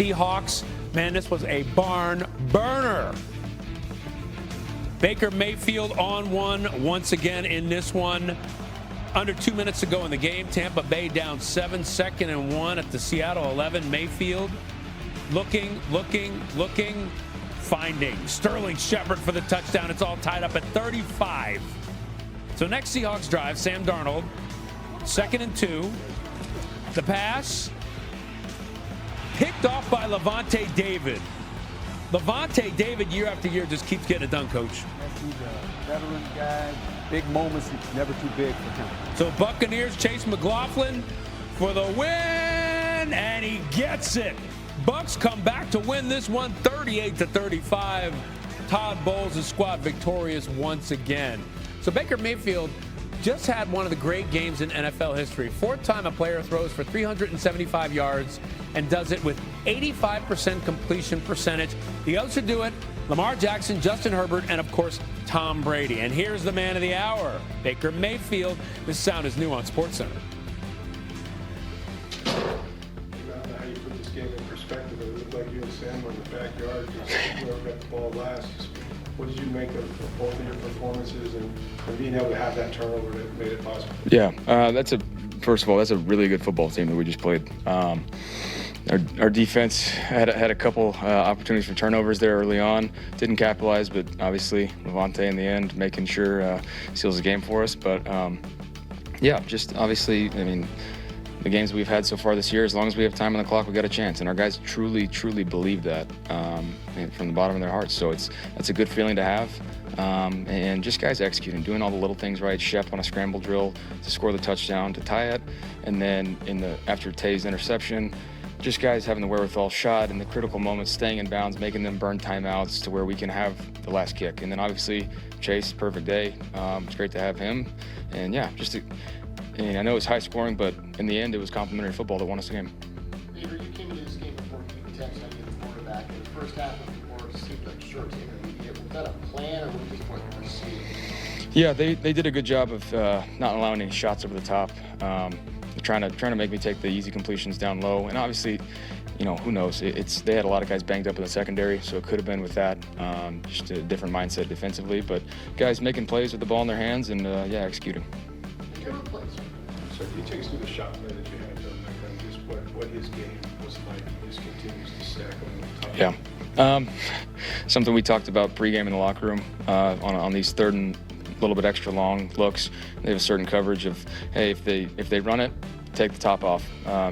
Seahawks. Man, this was a barn burner. Baker Mayfield on one once again in this one. Under 2 minutes to go in the game. Tampa Bay down 7, 2nd and 1 at the Seattle 11. Mayfield looking, finding Sterling Shepard for the touchdown. It's all tied up at 35. So next Seahawks drive, Sam Darnold, 2nd and 2. The pass picked off by Levante David. Levante David, year after year, just keeps getting it done, Coach. Yes, he's a veteran guy. Big moments, it's never too big for him. So Buccaneers chase McLaughlin for the win, and he gets it. Bucs come back to win this one, 38-35. Todd Bowles' squad victorious once again. So Baker Mayfield just had one of the great games in NFL history. 4th time a player throws for 375 yards and does it with 85% completion percentage. The others should do it: Lamar Jackson, Justin Herbert, and of course, Tom Brady. And here's the man of the hour, Baker Mayfield. This sound is new on Sportscenter. I don't know how you put this game in perspective. It looked like you and Sam were in the backyard. Whoever got the ball last. What did you make of both of your performances and being able to have that turnover that made it possible? Yeah, first of all, that's a really good football team that we just played. Our defense had a couple opportunities for turnovers there early on. Didn't capitalize, but obviously Levante in the end making sure seals the game for us. But yeah, just obviously, I mean, the games we've had so far this year, as long as we have time on the clock, we got a chance. And our guys truly believe that from the bottom of their hearts. So that's a good feeling to have. And just guys executing, doing all the little things right. Shep on a scramble drill to score the touchdown, to tie it. And then after Tay's interception, just guys having the wherewithal, shot in the critical moments, staying in bounds, making them burn timeouts to where we can have the last kick. And then obviously Chase, perfect day. It's great to have him. And yeah, I know it's high scoring, but in the end, it was complimentary football that won us the game. Peter, you came into this game before keeping tabs on the quarterback. In the first half of the quarter, it seemed like Sharpe's intermediate. Was that a plan, or was it just what you were seeing? Yeah, they did a good job of not allowing any shots over the top. Trying to make me take the easy completions down low, and obviously, who knows? They had a lot of guys banged up in the secondary, so it could have been with that. Just a different mindset defensively, but guys making plays with the ball in their hands and executing. So can you take us through the shot play that you had, and just what his game was like? He just continues to stack on the top. Yeah, something we talked about pregame in the locker room on these 3rd and a little bit extra long looks. They have a certain coverage of, hey, if they run it, take the top off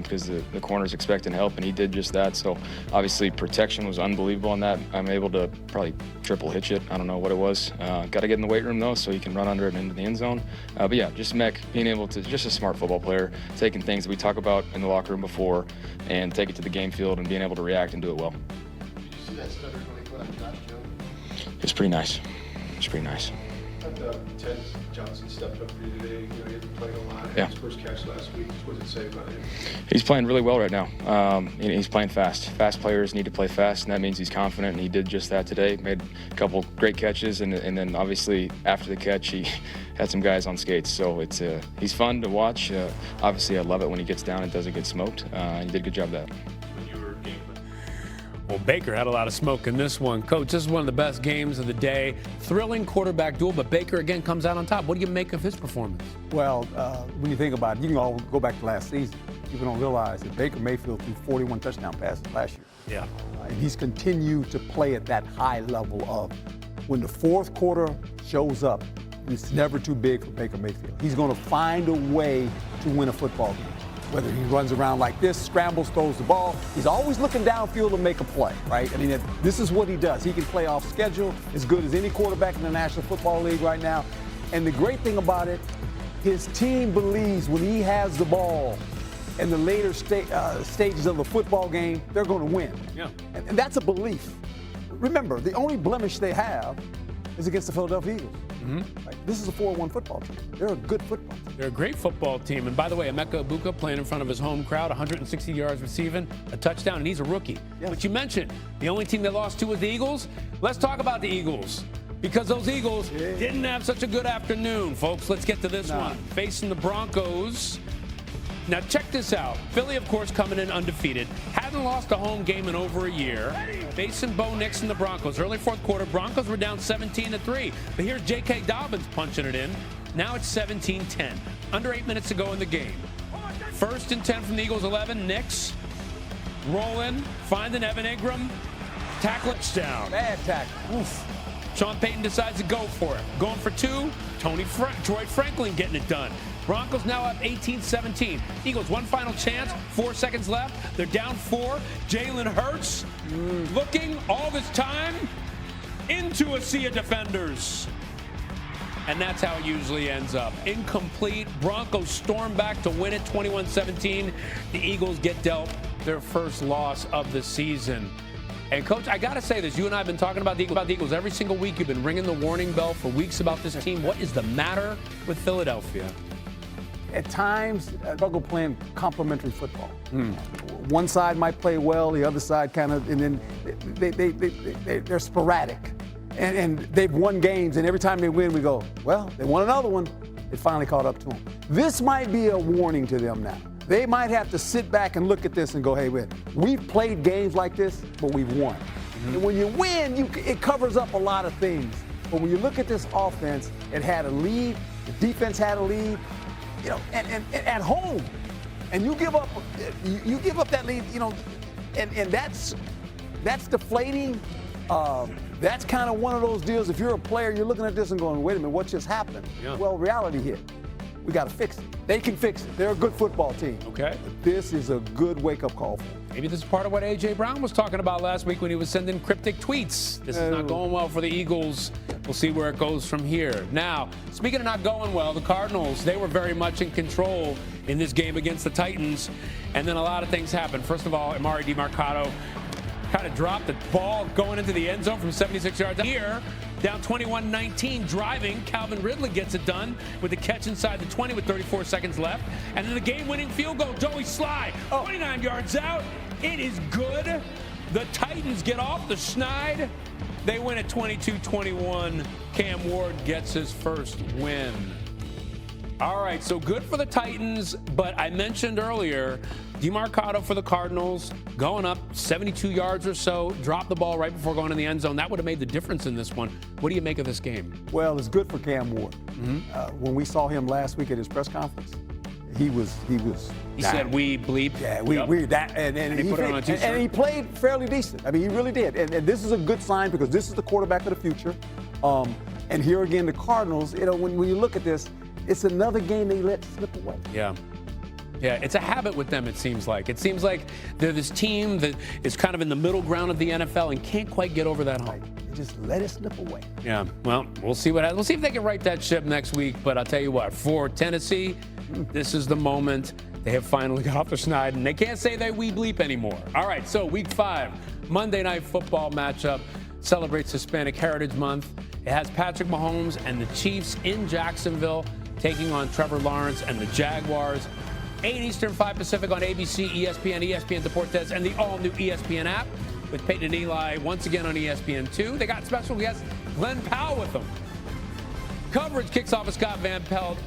because the corner's expecting help, and he did just that. So obviously protection was unbelievable on that. I'm able to probably triple hitch it. I don't know what it was. Got to get in the weight room though, so he can run under it into the end zone. But yeah, just Mech being able to, just a smart football player, taking things that we talk about in the locker room before and take it to the game field and being able to react and do it well. Did you see that stutter when he put on Josh Jones? It's pretty nice. It's pretty nice. Ted Johnson stepped up for you today. He hasn't played a lot. Yeah. His first catch last week. What does it say about him? He's playing really well right now. He's playing fast. Fast players need to play fast, and that means he's confident, and he did just that today. Made a couple great catches, and then obviously after the catch, he had some guys on skates. So he's fun to watch. Obviously, I love it when he gets down and doesn't get smoked. He did a good job of that. Well, Baker had a lot of smoke in this one. Coach, this is one of the best games of the day. Thrilling quarterback duel, but Baker again comes out on top. What do you make of his performance? Well, when you think about it, you can all go back to last season. People don't realize that Baker Mayfield threw 41 touchdown passes last year. Yeah. And he's continued to play at that high level of when the 4th quarter shows up, it's never too big for Baker Mayfield. He's going to find a way to win a football game. Whether he runs around like this, scrambles, throws the ball, he's always looking downfield to make a play, right? I mean, this is what he does. He can play off schedule as good as any quarterback in the National Football League right now. And the great thing about it, his team believes when he has the ball in the later stages of the football game, they're going to win. Yeah. And that's a belief. Remember, the only blemish they have is against the Philadelphia Eagles. Mm-hmm. Right? This is a 4-1 football team. They're a good football team. They're a great football team. And by the way, Emeka Egbuka playing in front of his home crowd, 160 yards receiving, a touchdown, and he's a rookie. Yes. But you mentioned the only team that lost to was the Eagles. Let's talk about the Eagles. Because those Eagles didn't have such a good afternoon, folks. Let's get to this one. Facing the Broncos, Now check this out. Philly, of course, coming in undefeated. Hadn't lost a home game in over a year. Facing Bo Nix and the Broncos. Early fourth quarter, Broncos were down 17-3. But here's J.K. Dobbins punching it in. Now it's 17-10. Under 8 minutes to go in the game. 1st and 10 from the Eagles 11. Nix rolling, finding Evan Ingram. Tackle touchdown. Bad tackle. Oof. Sean Payton decides to go for it. Going for 2. Troy Franklin getting it done. Broncos now up 18-17. Eagles, one final chance. 4 seconds left. They're down 4. Jalen Hurts looking all this time into a sea of defenders. And that's how it usually ends up. Incomplete. Broncos storm back to win it 21-17. The Eagles get dealt their first loss of the season. And, Coach, I got to say this. You and I have been talking about the Eagles every single week. You've been ringing the warning bell for weeks about this team. What is the matter with Philadelphia? At times, Bucs playing complementary football. One side might play well, the other side kind of, and then they're sporadic. And they've won games, and every time they win, we go, well, they won another one. It finally caught up to them. This might be a warning to them now. They might have to sit back and look at this and go, hey, wait, we've played games like this, but we've won. And when you win, it covers up a lot of things. But when you look at this offense, it had a lead, the defense had a lead, you know, and at home. And you give up that lead, you know, and that's deflating. That's kind of one of those deals. If you're a player, you're looking at this and going, wait a minute, what just happened? Yeah. Well, reality hit. We got to fix it. They can fix it. They're a good football team. Okay. But this is a good wake-up call for them. Maybe this is part of what A.J. Brown was talking about last week when he was sending cryptic tweets. This is not going well for the Eagles. We'll see where it goes from here. Now, speaking of not going well, the Cardinals, they were very much in control in this game against the Titans. And then a lot of things happened. First of all, Amari DiMarcado kind of dropped the ball going into the end zone from 76 yards. Here, down 21-19, driving. Calvin Ridley gets it done with the catch inside the 20 with 34 seconds left. And then the game-winning field goal, Joey Sly, 29 yards out. It is good. The Titans get off the schneid. They win at 22-21. Cam Ward gets his first win. All right, so good for the Titans, but I mentioned earlier, DiMarcado for the Cardinals, going up 72 yards or so, dropped the ball right before going in the end zone. That would have made the difference in this one. What do you make of this game? Well, it's good for Cam Ward. When we saw him last week at his press conference, he said, we bleep. Yeah, and he played fairly decent. I mean, he really did. And this is a good sign because this is the quarterback of the future. And here again, the Cardinals, you know, when you look at this, it's another game they let slip away. Yeah. Yeah, it's a habit with them, it seems like. It seems like they're this team that is kind of in the middle ground of the NFL and can't quite get over that hump. They just let it slip away. Yeah, well, we'll see what happens. We'll see if they can right that ship next week. But I'll tell you what, for Tennessee, this is the moment. They have finally got off the schneid, and they can't say that we bleep anymore. All right, so Week 5, Monday Night Football matchup celebrates Hispanic Heritage Month. It has Patrick Mahomes and the Chiefs in Jacksonville taking on Trevor Lawrence and the Jaguars. 8 Eastern, 5 Pacific on ABC, ESPN, ESPN Deportes, and the all-new ESPN app with Peyton and Eli once again on ESPN2. They got special guest Glenn Powell with them. Coverage kicks off with Scott Van Pelt